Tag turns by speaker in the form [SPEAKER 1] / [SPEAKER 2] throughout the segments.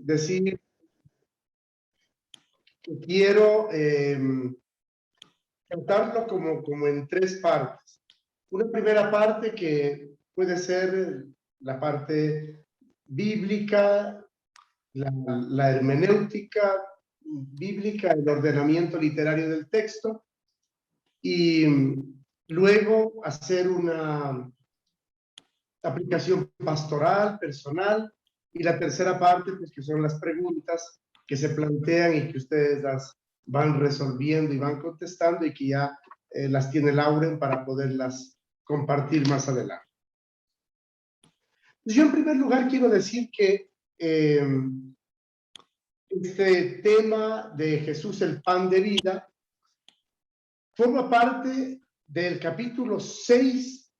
[SPEAKER 1] decir que quiero contarlo como en tres partes. Una primera parte que puede ser la parte bíblica, la hermenéutica bíblica, el ordenamiento literario del texto, y luego hacer una aplicación pastoral, personal, y la tercera parte, pues que son las preguntas que se plantean y que ustedes las van resolviendo y van contestando y que ya las tiene Lauren para poderlas compartir más adelante. Yo en primer lugar quiero decir que este tema de Jesús el pan de vida forma parte del capítulo 6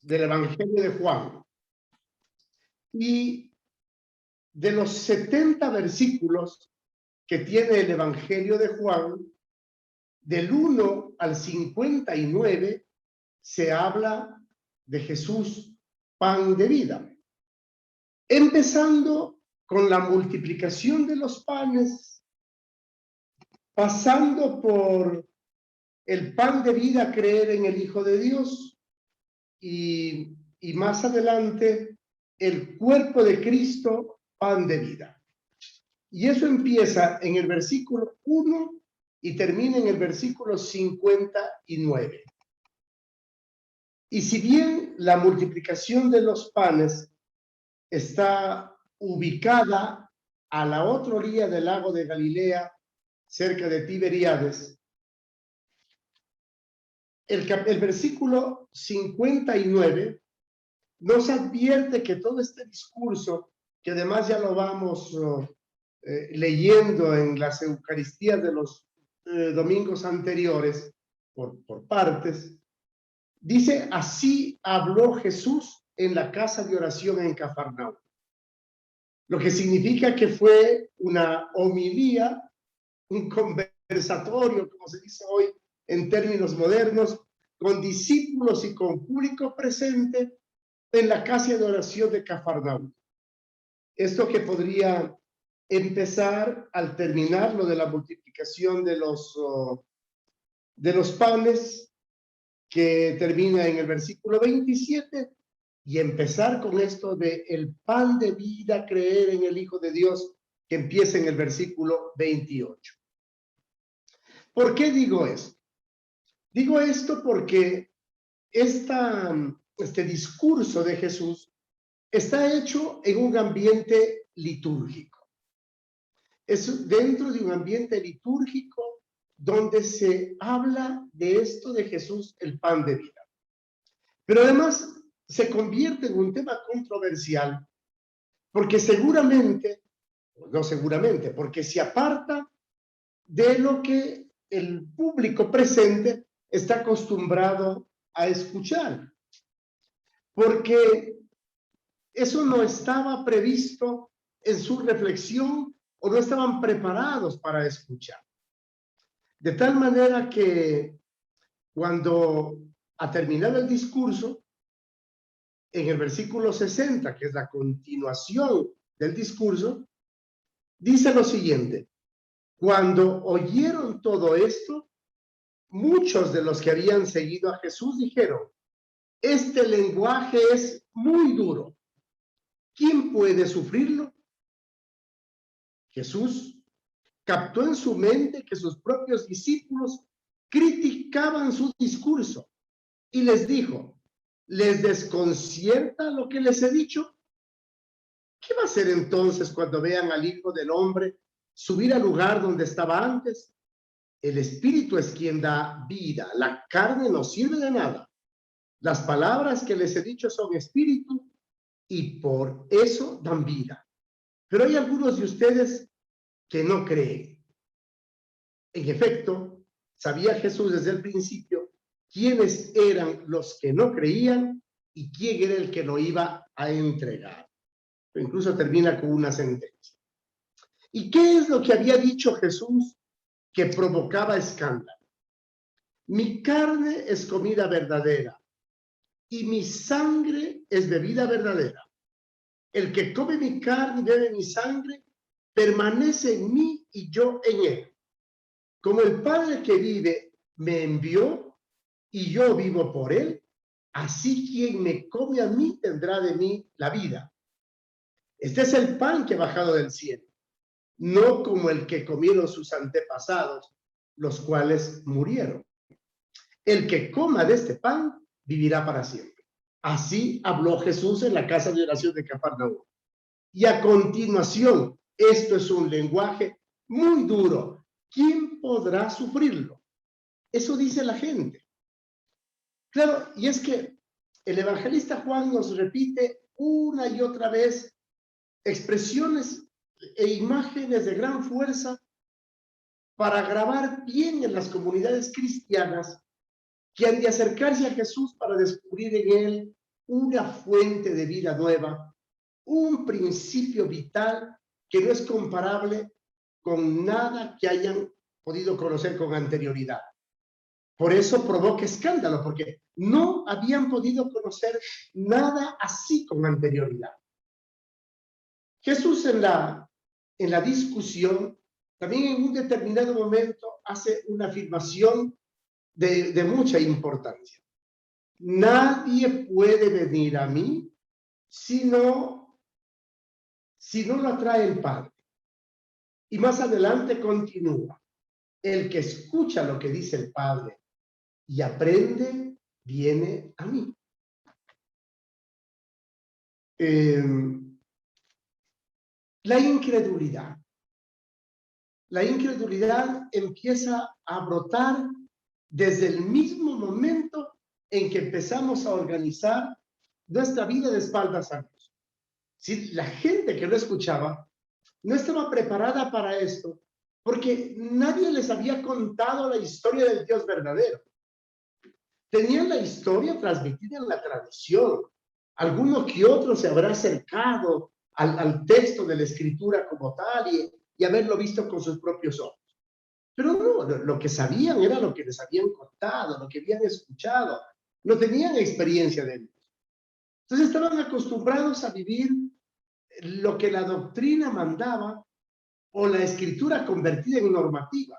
[SPEAKER 1] del Evangelio de Juan. Y de los 70 versículos que tiene el Evangelio de Juan, del 1 al 59 se habla de Jesús, pan de vida. Empezando con la multiplicación de los panes, pasando por el pan de vida, creer en el Hijo de Dios, y más adelante el cuerpo de Cristo, pan de vida. Y eso empieza en el versículo 1 y termina en el versículo 59. Y si bien la multiplicación de los panes está ubicada a la otra orilla del lago de Galilea, cerca de Tiberíades, el versículo 59 nos advierte que todo este discurso, que además ya lo vamos leyendo en las Eucaristías de los domingos anteriores, por partes, dice: así habló Jesús en la casa de oración en Cafarnaúm. Lo que significa que fue una homilía, un conversatorio, como se dice hoy en términos modernos, con discípulos y con público presente en la casa de oración de Cafarnaúm. Esto que podría empezar al terminar lo de la multiplicación de los panes, que termina en el versículo 27, y empezar con esto de el pan de vida, creer en el Hijo de Dios, que empieza en el versículo 28. ¿Por qué digo esto? Digo esto porque este discurso de Jesús está hecho en un ambiente litúrgico. Es dentro de un ambiente litúrgico donde se habla de esto de Jesús, el pan de vida. Pero además se convierte en un tema controversial porque seguramente, no seguramente, porque se aparta de lo que el público presente está acostumbrado a escuchar. Porque eso no estaba previsto en su reflexión o no estaban preparados para escuchar. De tal manera que cuando ha terminado el discurso, en el versículo 60, que es la continuación del discurso, dice lo siguiente: cuando oyeron todo esto, muchos de los que habían seguido a Jesús dijeron: este lenguaje es muy duro. ¿Quién puede sufrirlo? Jesús captó en su mente que sus propios discípulos criticaban su discurso y les dijo: ¿les desconcierta lo que les he dicho? ¿Qué va a hacer entonces cuando vean al Hijo del Hombre subir al lugar donde estaba antes? El Espíritu es quien da vida, la carne no sirve de nada. Las palabras que les he dicho son espíritu y por eso dan vida. Pero hay algunos de ustedes que no creen. En efecto, sabía Jesús desde el principio quiénes eran los que no creían y quién era el que lo iba a entregar. Incluso termina con una sentencia. ¿Y qué es lo que había dicho Jesús que provocaba escándalo? Mi carne es comida verdadera y mi sangre es bebida verdadera. El que come mi carne y bebe mi sangre, permanece en mí y yo en él. Como el Padre que vive me envió y yo vivo por él, así quien me come a mí tendrá de mí la vida. Este es el pan que ha bajado del cielo, no como el que comieron sus antepasados, los cuales murieron. El que coma de este pan vivirá para siempre. Así habló Jesús en la casa de oración de Cafarnaúm. Y a continuación, esto es un lenguaje muy duro. ¿Quién podrá sufrirlo? Eso dice la gente. Claro, y es que el evangelista Juan nos repite una y otra vez expresiones e imágenes de gran fuerza para grabar bien en las comunidades cristianas que han de acercarse a Jesús para descubrir en él una fuente de vida nueva, un principio vital que no es comparable con nada que hayan podido conocer con anterioridad. Por eso provoca escándalo, porque no habían podido conocer nada así con anterioridad. Jesús en la discusión, también en un determinado momento hace una afirmación de mucha importancia. Nadie puede venir a mí si no lo atrae el Padre. Y más adelante continúa. El que escucha lo que dice el Padre y aprende, viene a mí. La incredulidad. La incredulidad empieza a brotar desde el mismo momento en que empezamos a organizar nuestra vida de espaldas a Dios. Si la gente que lo escuchaba no estaba preparada para esto, porque nadie les había contado la historia del Dios verdadero. Tenían la historia transmitida en la tradición. Alguno que otro se habrá acercado al texto de la escritura como tal y haberlo visto con sus propios ojos. Pero no, lo que sabían era lo que les habían contado, lo que habían escuchado. No tenían experiencia de Dios. Entonces estaban acostumbrados a vivir lo que la doctrina mandaba o la escritura convertida en normativa.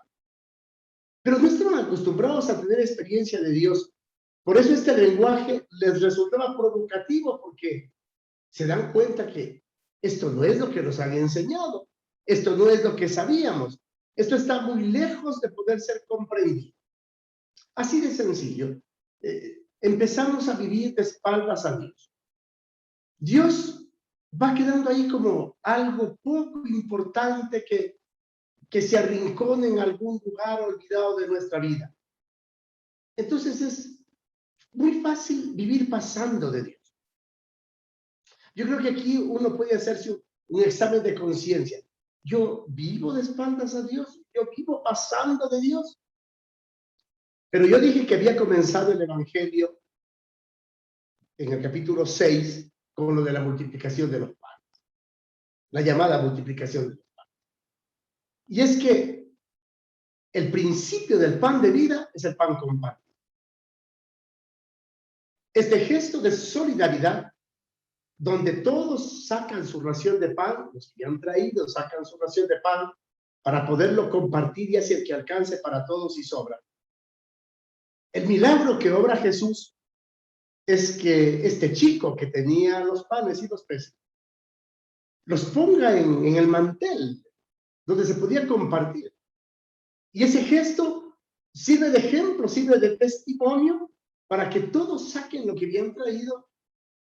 [SPEAKER 1] Pero no estaban acostumbrados a tener experiencia de Dios. Por eso este lenguaje les resultaba provocativo, porque se dan cuenta que esto no es lo que nos han enseñado, esto no es lo que sabíamos, esto está muy lejos de poder ser comprendido. Así de sencillo, empezamos a vivir de espaldas a Dios. Dios va quedando ahí como algo poco importante que se arrincone en algún lugar olvidado de nuestra vida. Entonces es muy fácil vivir pasando de Dios. Yo creo que aquí uno puede hacerse un examen de conciencia. ¿Yo vivo de espaldas a Dios? ¿Yo vivo pasando de Dios? Pero yo dije que había comenzado el Evangelio en el capítulo 6 con lo de la multiplicación de los panes. La llamada multiplicación de los panes. Y es que el principio del pan de vida es el pan compartido. Este gesto de solidaridad, donde todos sacan su ración de pan, los que han traído sacan su ración de pan para poderlo compartir y hacer que alcance para todos y sobra. El milagro que obra Jesús es que este chico que tenía los panes y los peces los ponga en el mantel donde se podía compartir. Y ese gesto sirve de ejemplo, sirve de testimonio para que todos saquen lo que habían traído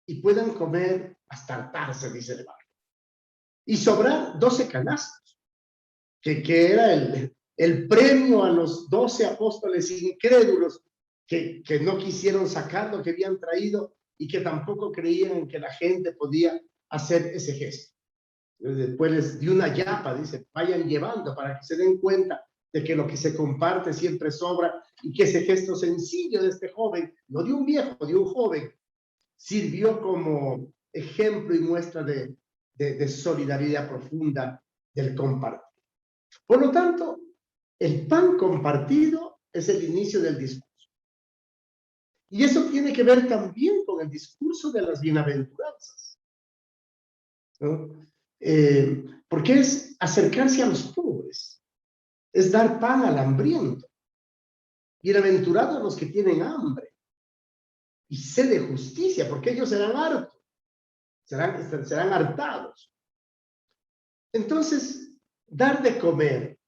[SPEAKER 1] y puedan comer hasta hartarse, dice el Evangelio. Y sobrar 12 canastos, que era el premio a los 12 apóstoles incrédulos que no quisieron sacar lo que habían traído y que tampoco creían que la gente podía hacer ese gesto. Después les dio una yapa, dice, vayan llevando para que se den cuenta de que lo que se comparte siempre sobra y que ese gesto sencillo de este joven, no de un viejo, de un joven, sirvió como ejemplo y muestra de solidaridad profunda del compartir. Por lo tanto, el pan compartido es el inicio del discurso. Y eso tiene que ver también con el discurso de las bienaventuranzas. ¿no? Porque es acercarse a los pobres, es dar pan al hambriento. Bienaventurados los que tienen hambre y sed de justicia, porque ellos serán hartos, serán hartados. Entonces, dar de comer,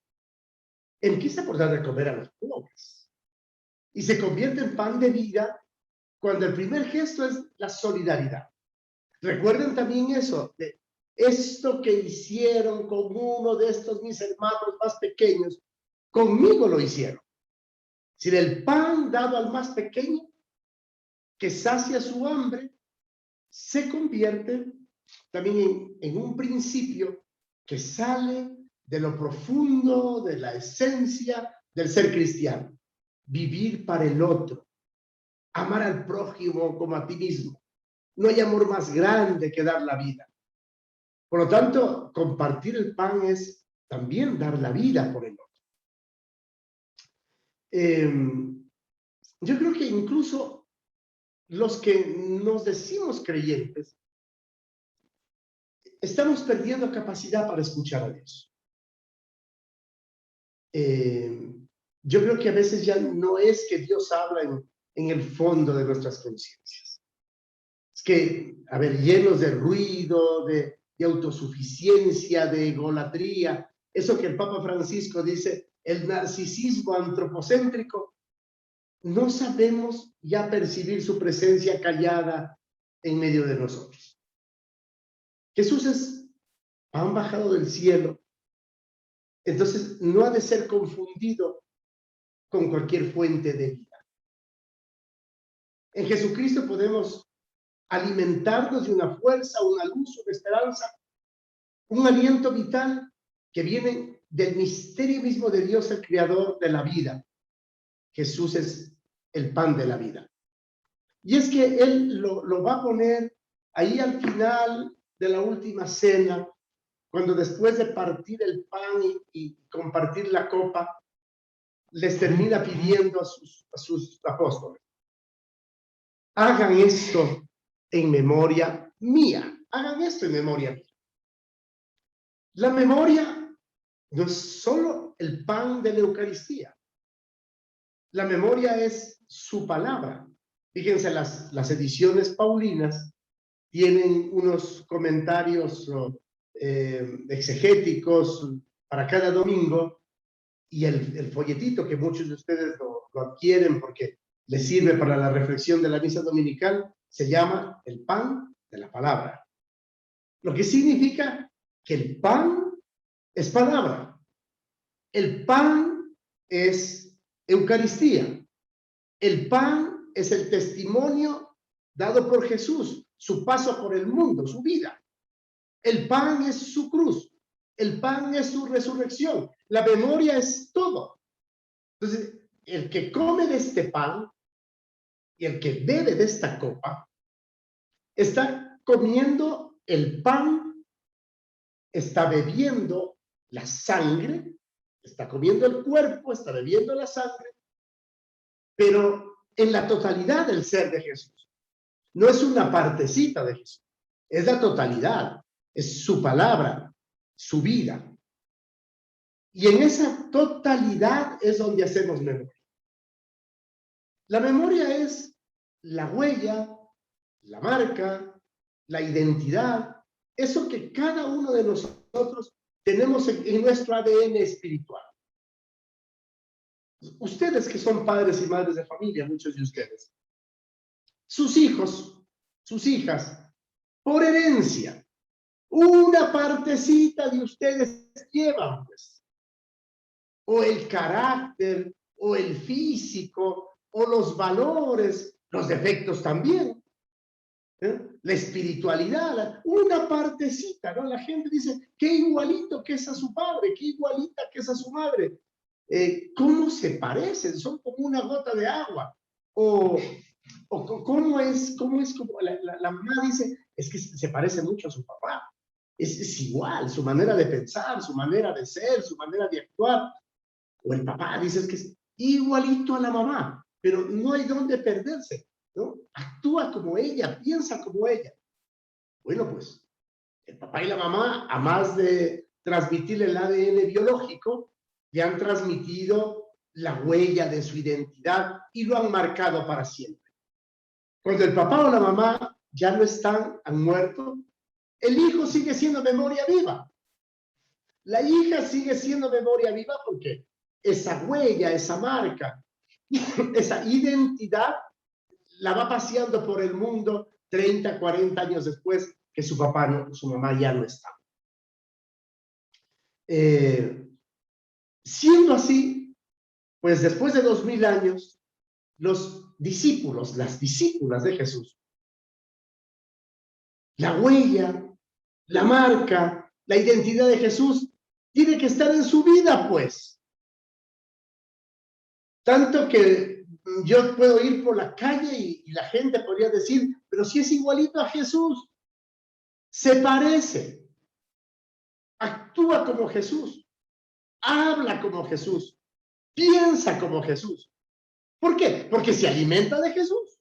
[SPEAKER 1] empieza por dar de comer a los pobres y se convierte en pan de vida cuando el primer gesto es la solidaridad. Recuerden también eso, de esto que hicieron con uno de estos mis hermanos más pequeños, conmigo lo hicieron. Si el pan dado al más pequeño, que sacia su hambre, se convierte también en un principio que sale de lo profundo, de la esencia del ser cristiano. Vivir para el otro, amar al prójimo como a ti mismo. No hay amor más grande que dar la vida. Por lo tanto, compartir el pan es también dar la vida por el otro. Yo creo que incluso los que nos decimos creyentes, estamos perdiendo capacidad para escuchar a Dios. Yo creo que a veces ya no es que Dios habla en el fondo de nuestras conciencias. Es que, a ver, llenos de ruido, de autosuficiencia, de egolatría, eso que el Papa Francisco dice, el narcisismo antropocéntrico, no sabemos ya percibir su presencia callada en medio de nosotros. Jesús es pan bajado del cielo, entonces no ha de ser confundido con cualquier fuente de vida. En Jesucristo podemos alimentarnos de una fuerza, una luz, una esperanza, un aliento vital que viene del misterio mismo de Dios, el creador de la vida. Jesús es el pan de la vida. Y es que Él lo va a poner ahí al final de la última cena, cuando después de partir el pan y compartir la copa, les termina pidiendo a sus apóstoles: hagan esto en memoria mía, hagan esto en memoria mía. La memoria no es solo el pan de la Eucaristía, la memoria es su palabra. Fíjense, las ediciones paulinas tienen unos comentarios exegéticos para cada domingo, y el folletito que muchos de ustedes lo adquieren porque les sirve para la reflexión de la misa dominical se llama el pan de la palabra. Lo que significa que el pan es palabra. El pan es Eucaristía. El pan es el testimonio dado por Jesús, su paso por el mundo, su vida. El pan es su cruz. El pan es su resurrección. La memoria es todo. Entonces, el que come de este pan y el que bebe de esta copa está comiendo el pan, está bebiendo la sangre, está comiendo el cuerpo, está bebiendo la sangre, pero en la totalidad del ser de Jesús. No es una partecita de Jesús, es la totalidad, es su palabra, su vida. Y en esa totalidad es donde hacemos memoria. La memoria es la huella, la marca, la identidad, eso que cada uno de nosotros tenemos en nuestro ADN espiritual. Ustedes que son padres y madres de familia, muchos de ustedes, sus hijos, sus hijas, por herencia, una partecita de ustedes llevan, pues, o el carácter, o el físico, o los valores, los defectos también, la espiritualidad, una partecita, ¿no? La gente dice, qué igualito que es a su padre, qué igualita que es a su madre. ¿Cómo se parecen? Son como una gota de agua. O cómo es como la mamá dice, es que se parece mucho a su papá. Es igual, su manera de pensar, su manera de ser, su manera de actuar. O el papá dice, es que es igualito a la mamá, pero no hay dónde perderse, ¿no? Actúa como ella, piensa como ella. Bueno, pues El papá y la mamá, a más de transmitirle el ADN biológico, le han transmitido la huella de su identidad y lo han marcado para siempre. Cuando el papá o la mamá ya no están, han muerto, el hijo sigue siendo memoria viva. La hija sigue siendo memoria viva porque esa huella, esa marca, esa identidad la va paseando por el mundo 30, 40 años después que su papá, no, su mamá ya no está. Siendo así, pues después de 2000 años, los discípulos, las discípulas de Jesús, la huella, la marca, la identidad de Jesús tiene que estar en su vida, pues. Tanto que yo puedo ir por la calle y la gente podría decir, pero si es igualito a Jesús, se parece, actúa como Jesús, habla como Jesús, piensa como Jesús. ¿Por qué? Porque se alimenta de Jesús.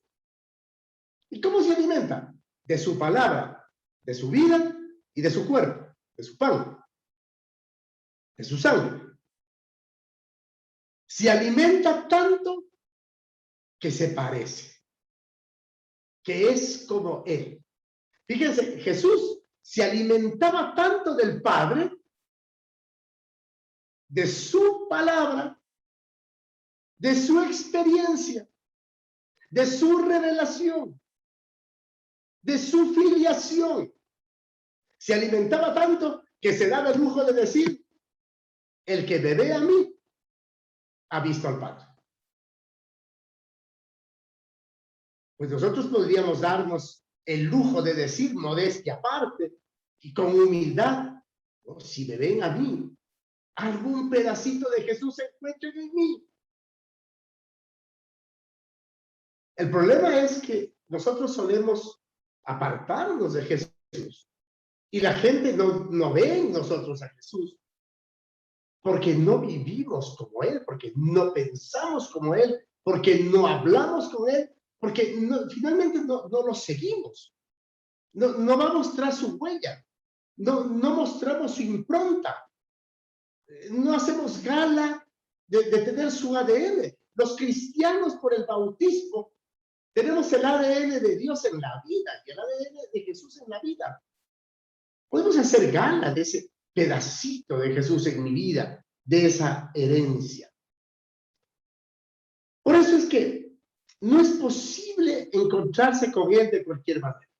[SPEAKER 1] ¿Y cómo se alimenta? De su palabra, de su vida y de su cuerpo, de su pan, de su sangre. Se alimenta tanto que se parece, que es como Él. Fíjense, Jesús se alimentaba tanto del Padre, de su palabra, de su experiencia, de su revelación, de su filiación. Se alimentaba tanto que se daba el lujo de decir, el que me ve a mí, ha visto al Padre. Pues nosotros podríamos darnos el lujo de decir, modestia aparte, y con humildad, oh, si me ven a mí, algún pedacito de Jesús se encuentra en mí. El problema es que nosotros solemos apartarnos de Jesús y la gente no ve en nosotros a Jesús porque no vivimos como Él, porque no pensamos como Él, porque no hablamos con Él, porque finalmente no lo seguimos. No va a mostrar su huella, no mostramos su impronta, no hacemos gala de tener su ADN. Los cristianos por el bautismo tenemos el ADN de Dios en la vida y el ADN de Jesús en la vida. Podemos hacer gala de ese pedacito de Jesús en mi vida, de esa herencia. Por eso es que no es posible encontrarse con Él de cualquier manera.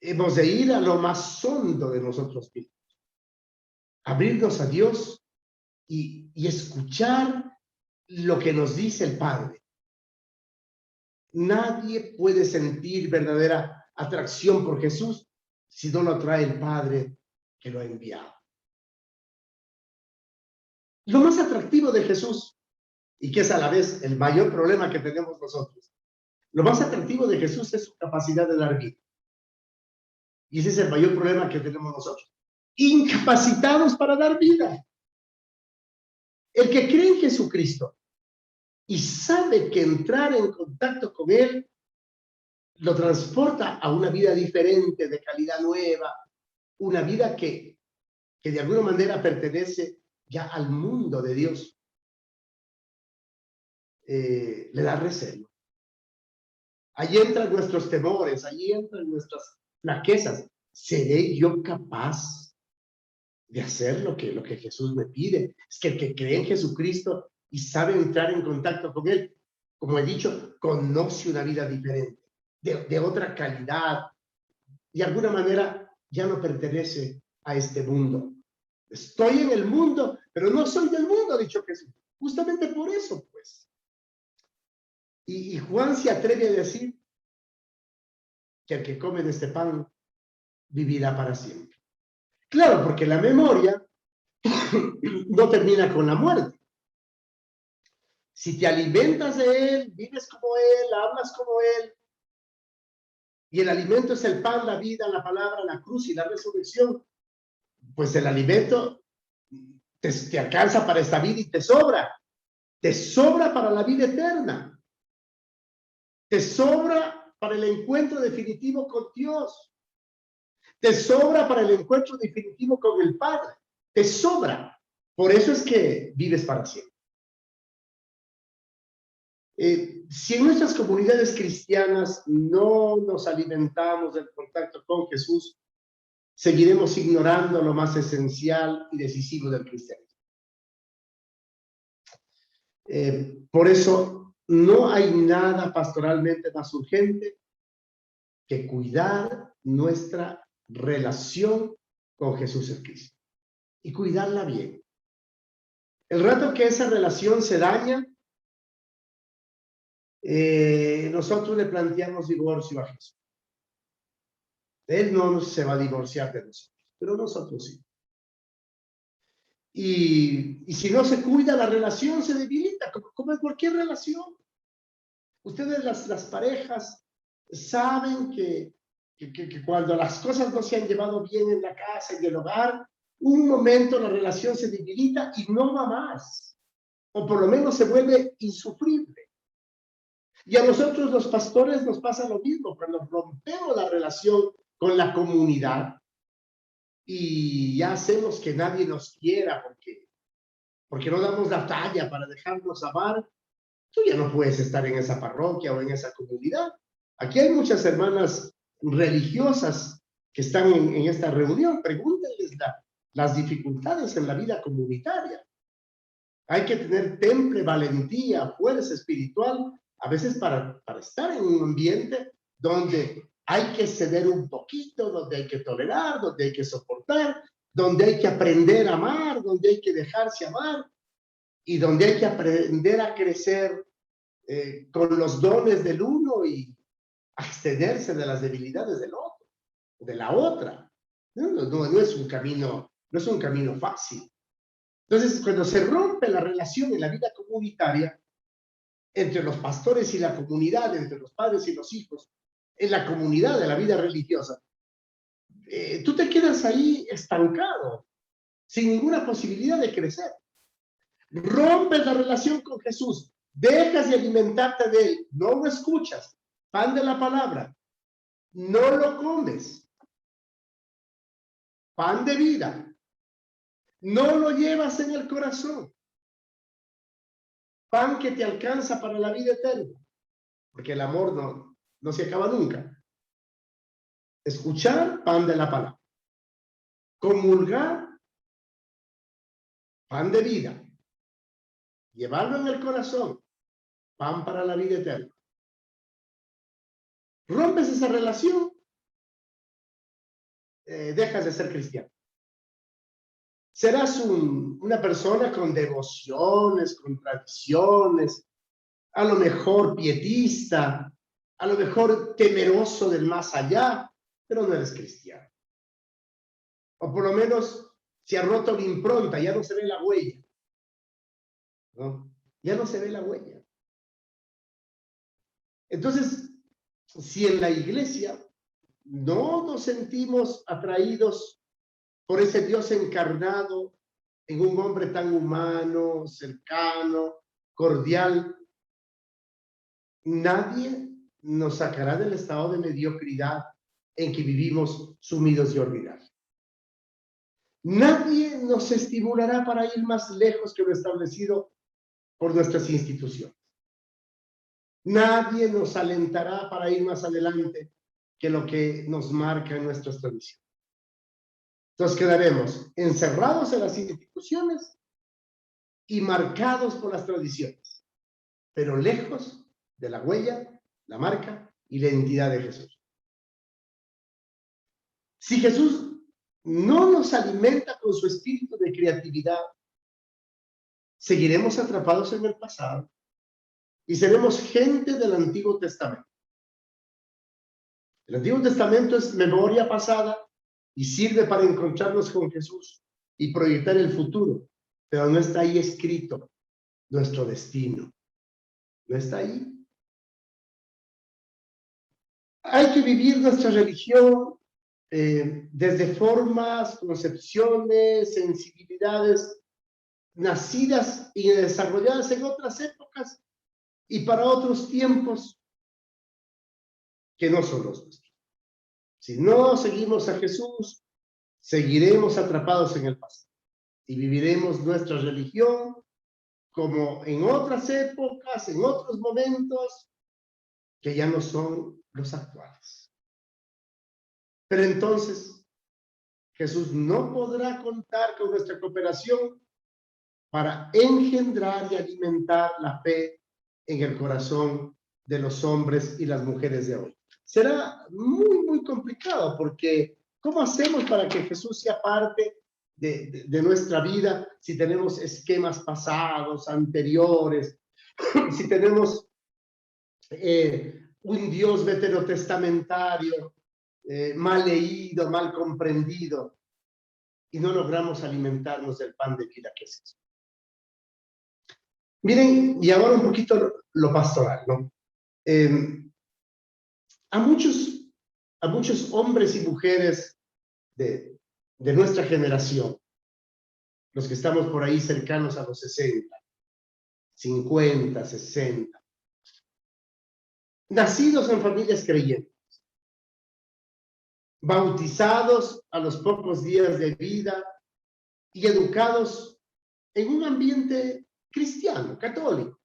[SPEAKER 1] Hemos de ir a lo más hondo de nosotros mismos, abrirnos a Dios y escuchar lo que nos dice el Padre. Nadie puede sentir verdadera atracción por Jesús si no lo atrae el Padre que lo ha enviado. Lo más atractivo de Jesús, y que es a la vez el mayor problema que tenemos nosotros, lo más atractivo de Jesús es su capacidad de dar vida. Y ese es el mayor problema que tenemos nosotros. Incapacitados para dar vida. El que cree en Jesucristo y sabe que entrar en contacto con Él lo transporta a una vida diferente, de calidad nueva, una vida que de alguna manera pertenece ya al mundo de Dios. Le da recelo. Allí entran nuestros temores, allí entran nuestras flaquezas. ¿Seré yo capaz de hacer lo que Jesús me pide? Es que el que cree en Jesucristo y sabe entrar en contacto con Él, como he dicho, conoce una vida diferente, de otra calidad. De alguna manera ya no pertenece a este mundo. Estoy en el mundo, pero no soy del mundo, ha dicho Jesús. Justamente por eso, pues. Y Juan se atreve a decir que el que come de este pan vivirá para siempre. Claro, porque la memoria no termina con la muerte. Si te alimentas de Él, vives como Él, hablas como Él, y el alimento es el pan, la vida, la palabra, la cruz y la resurrección, pues el alimento te alcanza para esta vida y te sobra para la vida eterna, te sobra para el encuentro definitivo con Dios. Te sobra para el encuentro definitivo con el Padre. Te sobra. Por eso es que vives para siempre. Si en nuestras comunidades cristianas no nos alimentamos del contacto con Jesús, seguiremos ignorando lo más esencial y decisivo del cristianismo. Por eso no hay nada pastoralmente más urgente que cuidar nuestra relación con Jesús el Cristo y cuidarla bien. El rato que esa relación se daña, nosotros le planteamos divorcio a Jesús. Él no se va a divorciar de nosotros, pero nosotros sí. Y si no se cuida, la relación se debilita, como en cualquier relación. Ustedes, las parejas, saben que cuando las cosas no se han llevado bien en la casa y en el hogar, un momento la relación se debilita y no va más. O por lo menos se vuelve insufrible. Y a nosotros los pastores nos pasa lo mismo. Cuando rompemos la relación con la comunidad y ya hacemos que nadie nos quiera porque no damos la talla para dejarnos amar, tú ya no puedes estar en esa parroquia o en esa comunidad. Aquí hay muchas hermanas religiosas que están en esta reunión. Pregúntenles las dificultades en la vida comunitaria. Hay que tener temple, valentía, fuerza espiritual, a veces para estar en un ambiente donde hay que ceder un poquito, donde hay que tolerar, donde hay que soportar, donde hay que aprender a amar, donde hay que dejarse amar y donde hay que aprender a crecer con los dones del uno y abstenerse de las debilidades del otro, de la otra. No es un camino fácil. Entonces, cuando se rompe la relación en la vida comunitaria entre los pastores y la comunidad, entre los padres y los hijos, en la comunidad de la vida religiosa, tú te quedas ahí estancado, sin ninguna posibilidad de crecer. Rompes la relación con Jesús, dejas de alimentarte de él, no lo escuchas, pan de la palabra, no lo comes, pan de vida, no lo llevas en el corazón, pan que te alcanza para la vida eterna, porque el amor no se acaba nunca. Escuchar, pan de la palabra. Comulgar, pan de vida. Llevarlo en el corazón, pan para la vida eterna. Rompes esa relación, dejas de ser cristiano. Serás una persona con devociones, con tradiciones, a lo mejor pietista, a lo mejor temeroso del más allá, pero no eres cristiano. O por lo menos se ha roto la impronta, ya no se ve la huella. ¿No? Ya no se ve la huella. Entonces, si en la iglesia no nos sentimos atraídos por ese Dios encarnado en un hombre tan humano, cercano, cordial, nadie nos sacará del estado de mediocridad en que vivimos sumidos y olvidados. Nadie nos estimulará para ir más lejos que lo establecido por nuestras instituciones. Nadie nos alentará para ir más adelante que lo que nos marca en nuestras tradiciones. Entonces quedaremos encerrados en las instituciones y marcados por las tradiciones, pero lejos de la huella, la marca y la identidad de Jesús. Si Jesús no nos alimenta con su espíritu de creatividad, seguiremos atrapados en el pasado y seremos gente del Antiguo Testamento. El Antiguo Testamento es memoria pasada y sirve para encontrarnos con Jesús y proyectar el futuro, pero no está ahí escrito nuestro destino. No está ahí. Hay que vivir nuestra religión desde formas, concepciones, sensibilidades nacidas y desarrolladas en otras épocas y para otros tiempos que no son los nuestros. Si no seguimos a Jesús, seguiremos atrapados en el pasado y viviremos nuestra religión como en otras épocas, en otros momentos, que ya no son los actuales. Pero entonces, Jesús no podrá contar con nuestra cooperación para engendrar y alimentar la fe en el corazón de los hombres y las mujeres de hoy. Será muy, muy complicado porque ¿cómo hacemos para que Jesús sea parte de nuestra vida si tenemos esquemas pasados, anteriores, si tenemos un Dios veterotestamentario, mal leído, mal comprendido, y no logramos alimentarnos del pan de vida que es Jesús? Miren, y ahora un poquito lo pastoral, ¿no? A muchos hombres y mujeres de nuestra generación, los que estamos por ahí cercanos a los 60, 50, 60, nacidos en familias creyentes, bautizados a los pocos días de vida y educados en un ambiente cristiano, católico.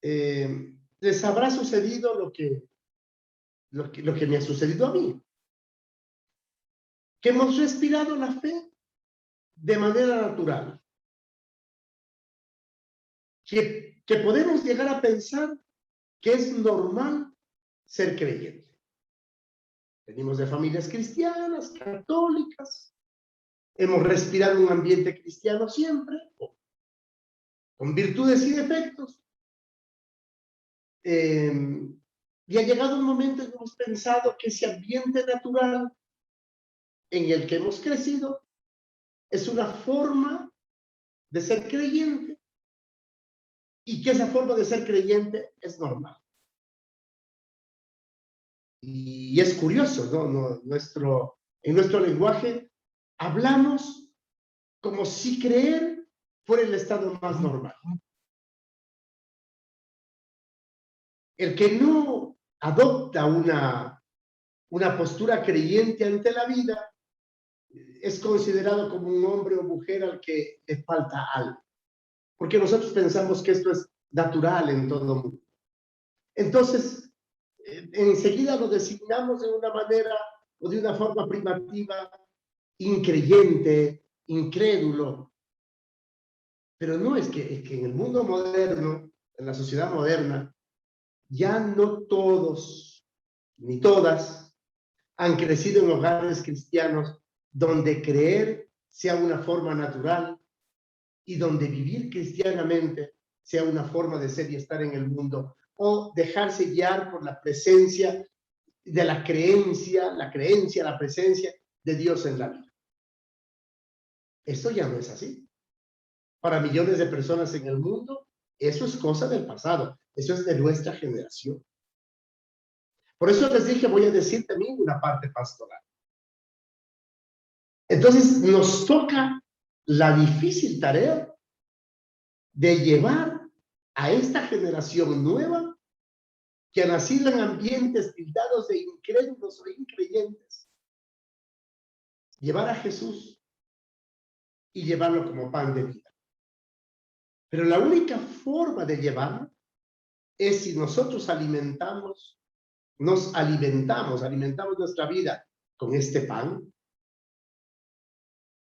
[SPEAKER 1] Les habrá sucedido lo que me ha sucedido a mí, que hemos respirado la fe de manera natural, que podemos llegar a pensar que es normal ser creyente. Venimos de familias cristianas, católicas, hemos respirado un ambiente cristiano siempre, con virtudes y defectos, y ha llegado un momento en que hemos pensado que ese ambiente natural en el que hemos crecido es una forma de ser creyente y que esa forma de ser creyente es normal. Y es curioso, ¿no? En nuestro lenguaje hablamos como si creer fuera el estado más normal. El que no adopta una postura creyente ante la vida es considerado como un hombre o mujer al que le falta algo, porque nosotros pensamos que esto es natural en todo mundo. Entonces, enseguida lo designamos de una manera o de una forma primativa, increyente, incrédulo. Pero no, es que en el mundo moderno, en la sociedad moderna, ya no todos ni todas han crecido en hogares cristianos donde creer sea una forma natural y donde vivir cristianamente sea una forma de ser y estar en el mundo, o dejarse guiar por la presencia de la creencia, la presencia de Dios en la vida. Esto ya no es así. Para millones de personas en el mundo, eso es cosa del pasado, eso es de nuestra generación. Por eso les dije, voy a decir también una parte pastoral. Entonces, nos toca la difícil tarea de llevar a esta generación nueva que ha nacido en ambientes tildados de incrédulos o increyentes, llevar a Jesús y llevarlo como pan de vida. Pero la única forma de llevarlo es si nosotros alimentamos nuestra vida con este pan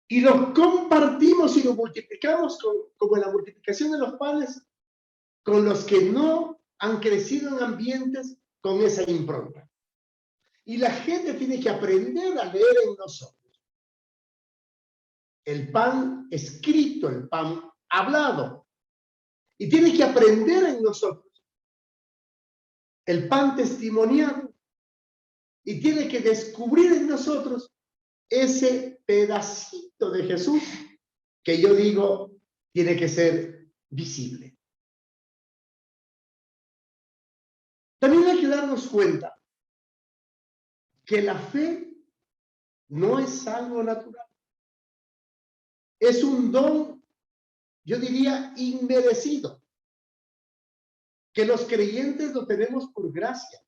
[SPEAKER 1] y lo compartimos y lo multiplicamos como la multiplicación de los panes con los que no han crecido en ambientes con esa impronta. Y la gente tiene que aprender a leer en nosotros el pan escrito, el pan hablado, y tiene que aprender en nosotros el pan testimoniado, y tiene que descubrir en nosotros ese pedacito de Jesús que yo digo tiene que ser visible. También hay que darnos cuenta que la fe no es algo natural. Es un don, yo diría, inmerecido, que los creyentes lo tenemos por gracia.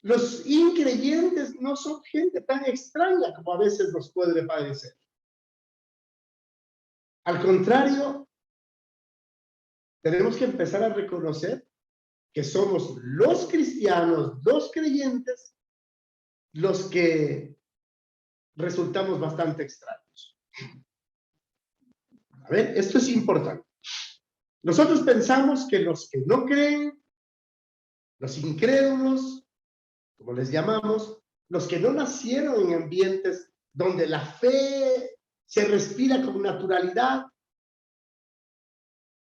[SPEAKER 1] Los increyentes no son gente tan extraña como a veces nos puede parecer. Al contrario, tenemos que empezar a reconocer que somos los cristianos, los creyentes, los que resultamos bastante extraños. A ver, esto es importante. Nosotros pensamos que los que no creen, los incrédulos, como les llamamos, los que no nacieron en ambientes donde la fe se respira con naturalidad,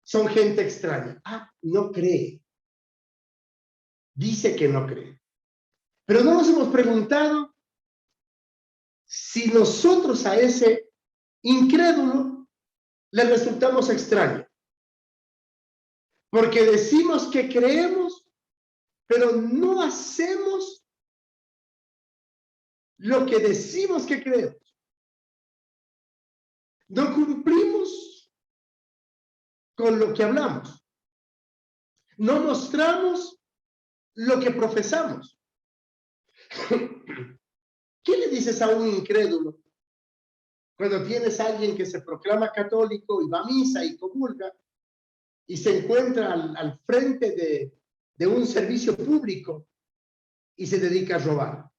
[SPEAKER 1] son gente extraña. Ah, no cree. Dice que no cree. Pero no nos hemos preguntado si nosotros a ese incrédulo le resultamos extraños. Porque decimos que creemos, pero no hacemos lo que decimos que creemos. No cumplimos con lo que hablamos. No mostramos lo que profesamos. ¿Qué le dices a un incrédulo cuando tienes a alguien que se proclama católico y va a misa y comulga y se encuentra al frente de un servicio público y se dedica a robar?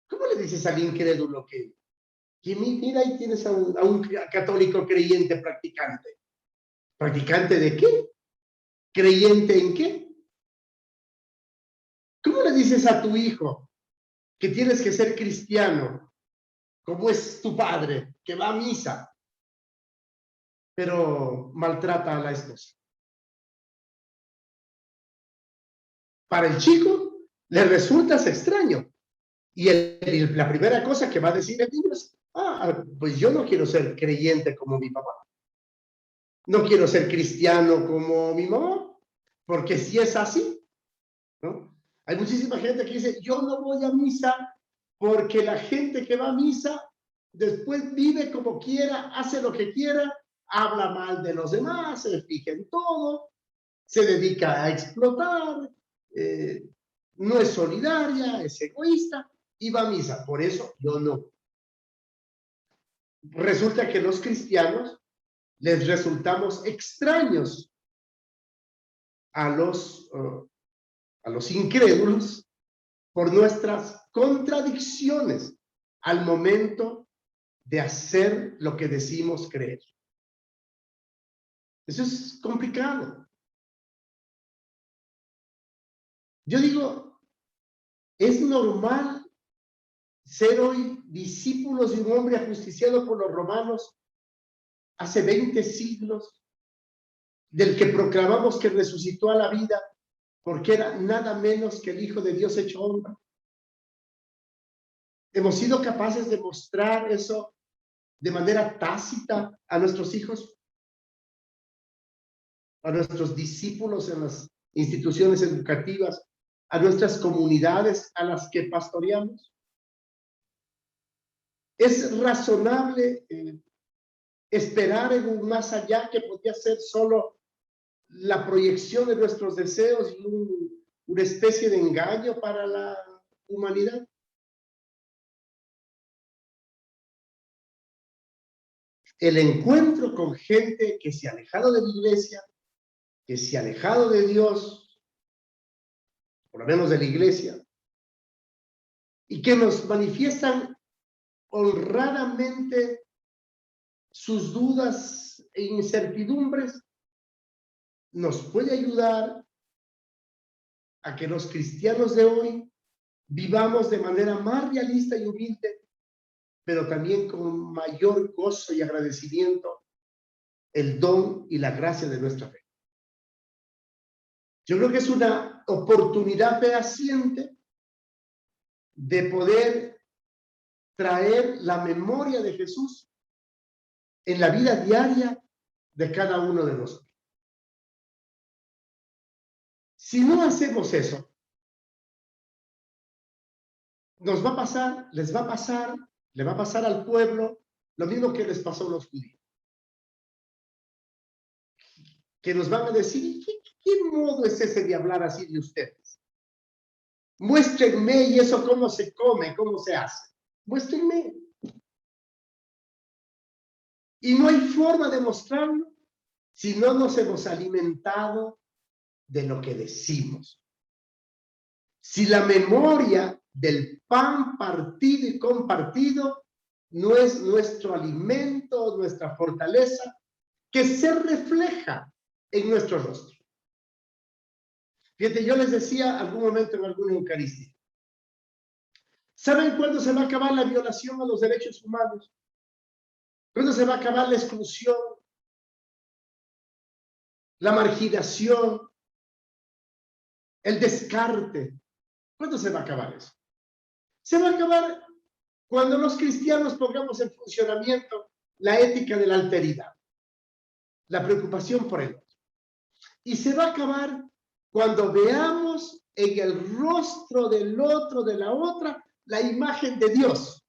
[SPEAKER 1] ¿Cómo le dices al incrédulo que mira, ahí tienes a un católico creyente practicante? ¿Practicante de qué? ¿Creyente en qué? ¿Cómo le dices a tu hijo que tienes que ser cristiano, como es tu padre, que va a misa, pero maltrata a la esposa? Para el chico le resultas extraño. Y la primera cosa que va a decir el niño es, pues yo no quiero ser creyente como mi papá. No quiero ser cristiano como mi mamá, porque si es así, ¿no? Hay muchísima gente que dice, yo no voy a misa porque la gente que va a misa después vive como quiera, hace lo que quiera, habla mal de los demás, se fija en todo, se dedica a explotar, no es solidaria, es egoísta y va a misa. Por eso yo no. Resulta que los cristianos les resultamos extraños a los incrédulos por nuestras contradicciones al momento de hacer lo que decimos creer. Eso es complicado. Yo digo, es normal ser hoy discípulos de un hombre ajusticiado por los romanos hace 20 siglos, del que proclamamos que resucitó a la vida porque era nada menos que el Hijo de Dios hecho hombre. ¿Hemos sido capaces de mostrar eso de manera tácita a nuestros hijos, a nuestros discípulos en las instituciones educativas, a nuestras comunidades a las que pastoreamos? ¿Es razonable esperar en un más allá que podría ser solo la proyección de nuestros deseos y una especie de engaño para la humanidad? El encuentro con gente que se ha alejado de la iglesia, que se ha alejado de Dios, por lo menos de la iglesia, y que nos manifiestan honradamente sus dudas e incertidumbres, nos puede ayudar a que los cristianos de hoy vivamos de manera más realista y humilde, pero también con mayor gozo y agradecimiento el don y la gracia de nuestra fe. Yo creo que es una oportunidad fehaciente de poder traer la memoria de Jesús en la vida diaria de cada uno de nosotros. Si no hacemos eso, nos va a pasar, les va a pasar, le va a pasar al pueblo lo mismo que les pasó a los judíos. Que nos van a decir, ¿qué modo es ese de hablar así de ustedes? Muéstrenme, y eso cómo se come, cómo se hace. Muéstrenme. Y no hay forma de mostrarlo si no nos hemos alimentado de lo que decimos. Si la memoria del pan partido y compartido no es nuestro alimento, nuestra fortaleza, que se refleja en nuestro rostro. Fíjate, yo les decía algún momento en alguna Eucaristía, ¿saben cuándo se va a acabar la violación a los derechos humanos? ¿Cuándo se va a acabar la exclusión, la marginación, el descarte? ¿Cuándo se va a acabar eso? Se va a acabar cuando los cristianos pongamos en funcionamiento la ética de la alteridad, la preocupación por el otro. Y se va a acabar cuando veamos en el rostro del otro, de la otra, la imagen de Dios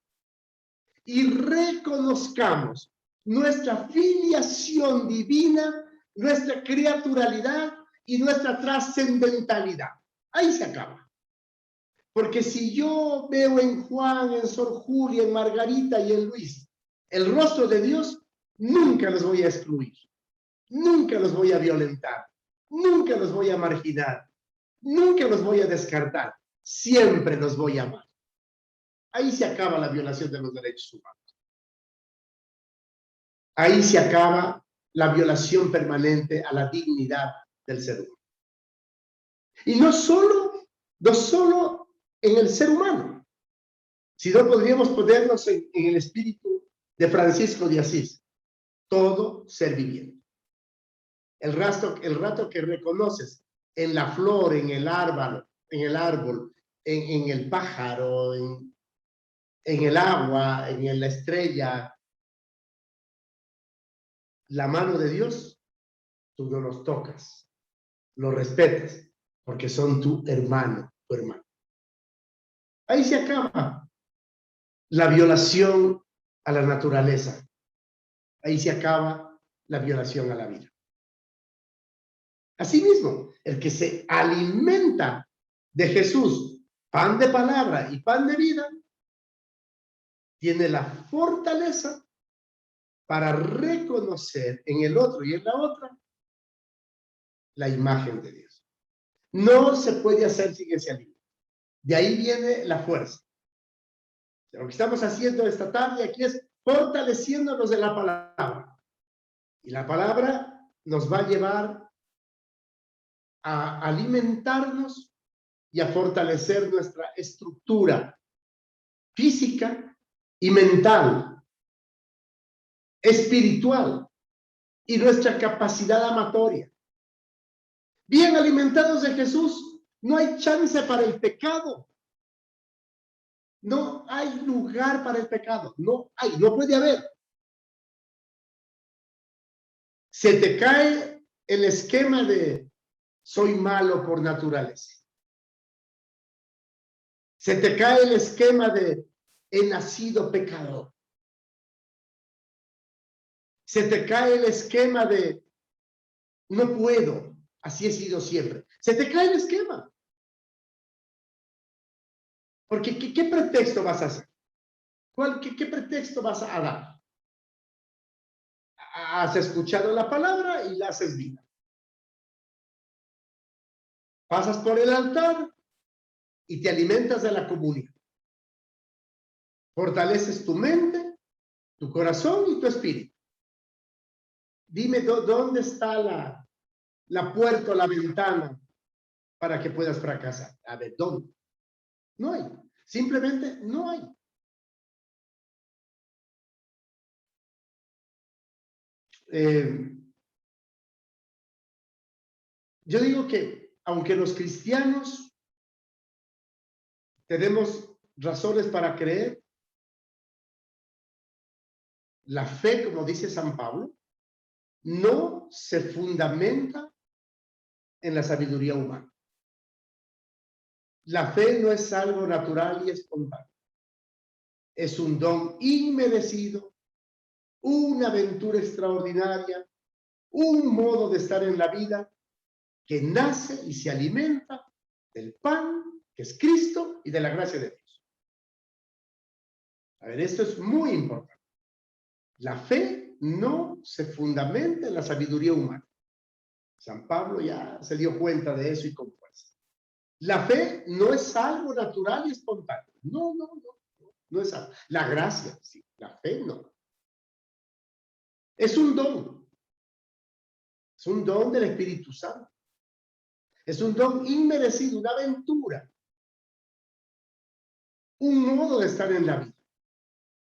[SPEAKER 1] y reconozcamos nuestra filiación divina, nuestra criaturalidad y nuestra trascendentalidad. Ahí se acaba. Porque si yo veo en Juan, en Sor Julia, en Margarita y en Luis el rostro de Dios, nunca los voy a excluir, nunca los voy a violentar, nunca los voy a marginar, nunca los voy a descartar, siempre los voy a amar. Ahí se acaba la violación de los derechos humanos. Ahí se acaba la violación permanente a la dignidad del ser humano. Y no solo en el ser humano, sino podríamos ponernos en el espíritu de Francisco de Asís, todo ser viviente. El rato que reconoces en la flor, en el árbol, en el pájaro, en el agua, en la estrella, la mano de Dios, tú no los tocas, los respetas, porque son tu hermano, tu hermano. Ahí se acaba la violación a la naturaleza. Ahí se acaba la violación a la vida. Asimismo, el que se alimenta de Jesús, pan de palabra y pan de vida, tiene la fortaleza para reconocer en el otro y en la otra la imagen de Dios. No se puede hacer sin ese alimento. De ahí viene la fuerza. Lo que estamos haciendo esta tarde aquí es fortaleciéndonos de la palabra. Y la palabra nos va a llevar a alimentarnos y a fortalecer nuestra estructura física y mental, espiritual y nuestra capacidad amatoria. Bien alimentados de Jesús, no hay chance para el pecado. No hay lugar para el pecado. No puede haber. Se te cae el esquema de soy malo por naturaleza. Se te cae el esquema de he nacido pecador. Se te cae el esquema de no puedo, así he sido siempre. Se te cae el esquema. Porque ¿qué pretexto vas a hacer? ¿Qué pretexto vas a dar? Has escuchado la palabra y la haces vida. Pasas por el altar y te alimentas de la comunión. Fortaleces tu mente, tu corazón y tu espíritu. Dime dónde está la puerta o la ventana para que puedas fracasar. A ver, ¿dónde? No hay. Simplemente no hay. Yo digo que aunque los cristianos tenemos razones para creer, la fe, como dice San Pablo, no se fundamenta en la sabiduría humana. La fe no es algo natural y espontáneo. Es un don inmerecido, una aventura extraordinaria, un modo de estar en la vida que nace y se alimenta del pan que es Cristo, y de la gracia de Dios. A ver, esto es muy importante. La fe no se fundamenta en la sabiduría humana. San Pablo ya se dio cuenta de eso y con fuerza. La fe no es algo natural y espontáneo. No, no, no. No es algo. La gracia, sí. La fe no. Es un don. Es un don del Espíritu Santo. Es un don inmerecido, una aventura. Un modo de estar en la vida.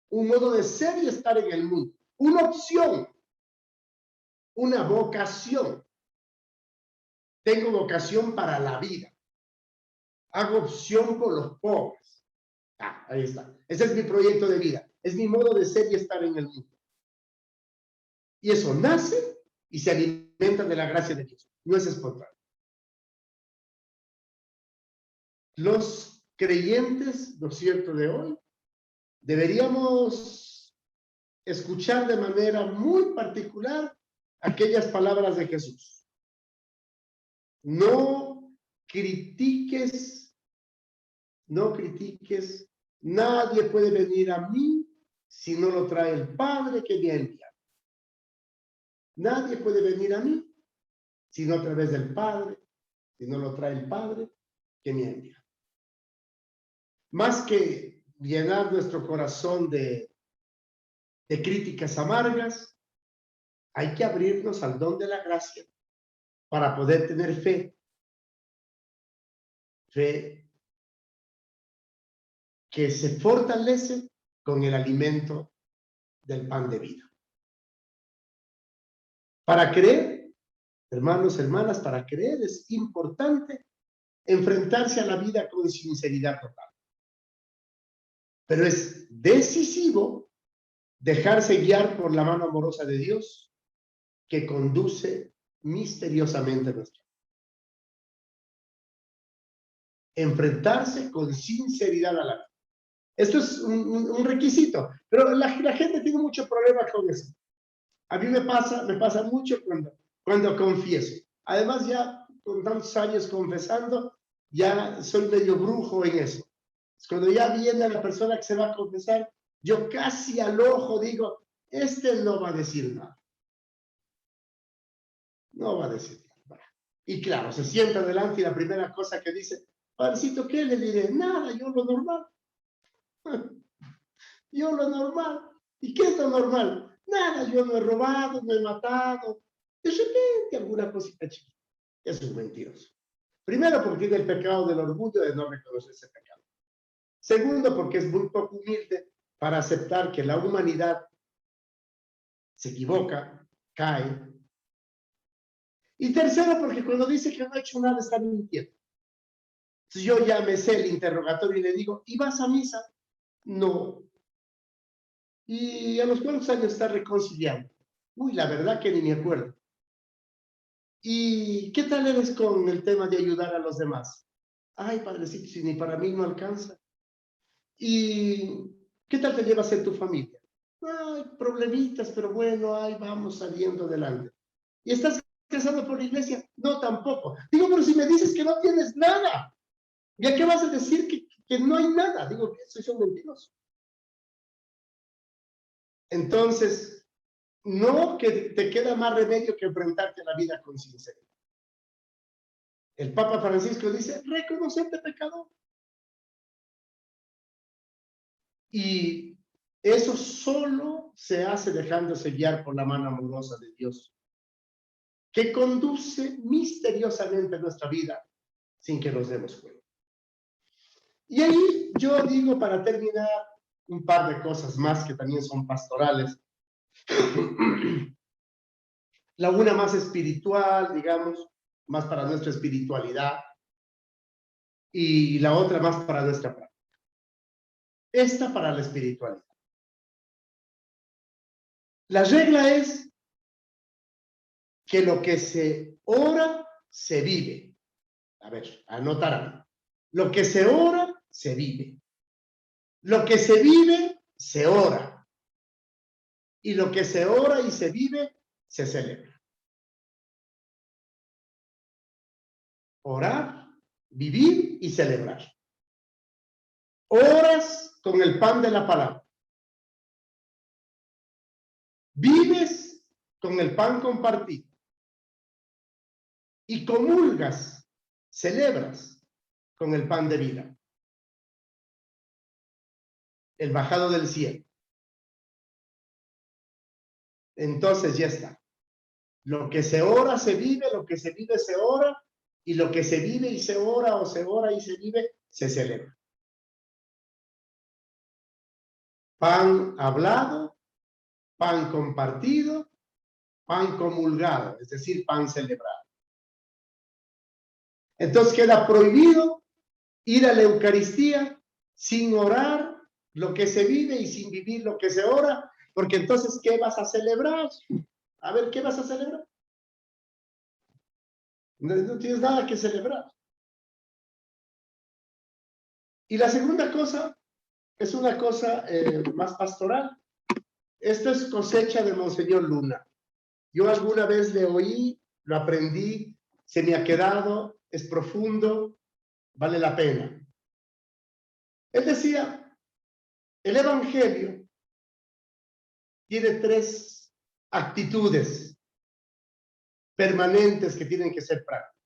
[SPEAKER 1] Un modo de ser y estar en el mundo. Una opción. Una vocación. Tengo vocación para la vida. Hago opción por los pobres. Ah, ahí está. Ese es mi proyecto de vida. Es mi modo de ser y estar en el mundo. Y eso nace y se alimenta de la gracia de Dios. No es espontáneo. Los creyentes, ¿no es cierto?, de hoy, deberíamos escuchar de manera muy particular aquellas palabras de Jesús. No critiques, nadie puede venir a mí si no lo trae el Padre que me ha enviado. Nadie puede venir a mí si no a través del Padre, si no lo trae el Padre que me ha enviado. Más que llenar nuestro corazón de críticas amargas, hay que abrirnos al don de la gracia para poder tener fe. Fe que se fortalece con el alimento del pan de vida. Para creer, hermanos, hermanas, para creer es importante enfrentarse a la vida con sinceridad total. Pero es decisivo dejarse guiar por la mano amorosa de Dios que conduce misteriosamente nuestra vida. Enfrentarse con sinceridad a la vida. Esto es un requisito, pero la gente tiene mucho problema con eso. A mí me pasa mucho cuando confieso. Además, ya con tantos años confesando, ya soy medio brujo en eso. Cuando ya viene la persona que se va a confesar, yo casi al ojo digo, este no va a decir nada. No va a decir nada. Y claro, se sienta delante y la primera cosa que dice, Padrecito, ¿qué le diré? Nada, yo lo normal. Yo lo normal. ¿Y qué es lo normal? Nada, yo no he robado, no he matado. De repente alguna cosita chiquita. Eso es mentiroso. Primero porque tiene el pecado del orgullo de no reconocer ese pecado. Segundo porque es muy poco humilde para aceptar que la humanidad se equivoca, cae. Y tercero porque cuando dice que no ha hecho nada está mintiendo. Entonces yo ya me sé el interrogatorio y le digo, ¿y vas a misa? No. ¿Y a los cuántos años está reconciliando? Uy, la verdad que ni me acuerdo. ¿Y qué tal eres con el tema de ayudar a los demás? Ay, padrecito, si ni para mí no alcanza. ¿Y qué tal te llevas en tu familia? Ay, problemitas, pero bueno, ahí vamos saliendo adelante. ¿Y estás casado por la iglesia? No, tampoco. Digo, pero si me dices que no tienes nada, ¿ya qué vas a decir que no hay nada? Digo, que soy un mentiroso. Entonces, no que te queda más remedio que enfrentarte a la vida con sinceridad. El Papa Francisco dice, reconocerte pecador. Y eso solo se hace dejándose guiar por la mano amorosa de Dios, que conduce misteriosamente nuestra vida sin que nos demos cuenta. Y ahí yo digo, para terminar, un par de cosas más que también son pastorales. La una más espiritual, digamos, más para nuestra espiritualidad, y la otra más para nuestra práctica. Esta para la espiritualidad. La regla es que lo que se ora, se vive. A ver, anotarán. Lo que se ora, se vive. Lo que se vive, se ora. Y lo que se ora y se vive, se celebra. Orar, vivir y celebrar. Oras con el pan de la palabra. Vives con el pan compartido. Y comulgas, celebras con el pan de vida. El bajado del cielo. Entonces ya está. Lo que se ora se vive, lo que se vive se ora, y lo que se vive y se ora, o se ora y se vive, se celebra. Pan hablado, pan compartido, pan comulgado, es decir, pan celebrado. Entonces queda prohibido ir a la Eucaristía sin orar lo que se vive y sin vivir lo que se ora, porque entonces, ¿qué vas a celebrar? A ver, ¿qué vas a celebrar? No tienes nada que celebrar. Y la segunda cosa es una cosa más pastoral. Esto es cosecha de Monseñor Luna. Yo alguna vez le oí, lo aprendí, se me ha quedado, es profundo, vale la pena. Él decía, el Evangelio tiene 3 actitudes permanentes que tienen que ser prácticas.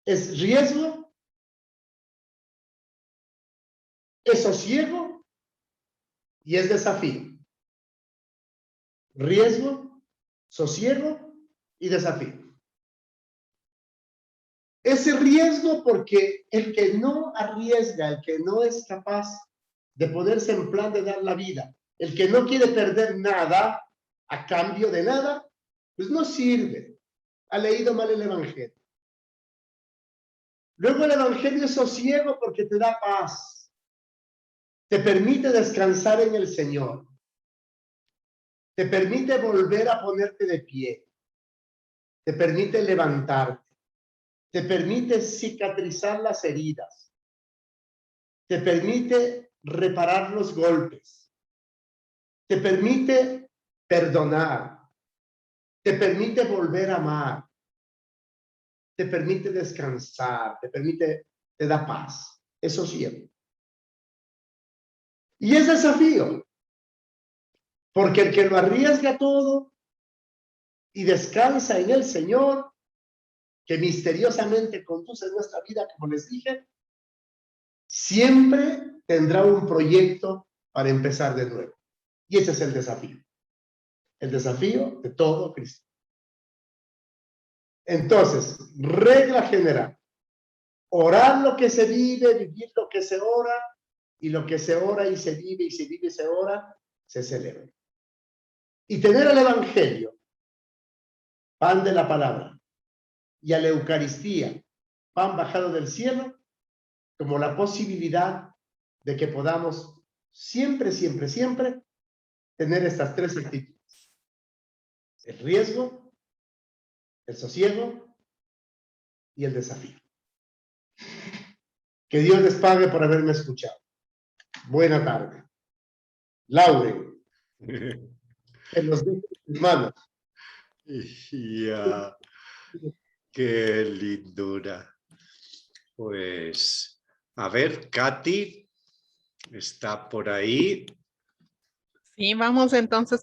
[SPEAKER 1] Es riesgo, es sosiego y es desafío. Riesgo, sosiego y desafío. Ese riesgo porque el que no arriesga, el que no es capaz de ponerse en plan de dar la vida, el que no quiere perder nada a cambio de nada, pues no sirve. Ha leído mal el Evangelio. Luego el Evangelio es sosiego porque te da paz. Te permite descansar en el Señor. Te permite volver a ponerte de pie. Te permite levantarte. Te permite cicatrizar las heridas. Te permite reparar los golpes. Te permite perdonar. Te permite volver a amar. Te permite descansar. Te da paz. Eso sí. Y es desafío. Porque el que lo arriesga todo y descansa en el Señor, que misteriosamente conduce nuestra vida, como les dije, siempre tendrá un proyecto para empezar de nuevo. Y ese es el desafío. El desafío de todo cristiano. Entonces, regla general. Orar lo que se vive, vivir lo que se ora, y lo que se ora y se vive y se vive y se ora, se celebra. Y tener el Evangelio, pan de la palabra, y a la Eucaristía, pan bajado del cielo, como la posibilidad de que podamos siempre, siempre, siempre tener estas 3 actitudes. El riesgo, el sosiego y el desafío. Que Dios les pague por haberme escuchado. Buena tarde. Lauren. En los dejo en tus manos.
[SPEAKER 2] Ya, qué lindura. Pues, a ver, Katy, está por ahí.
[SPEAKER 3] Sí, vamos entonces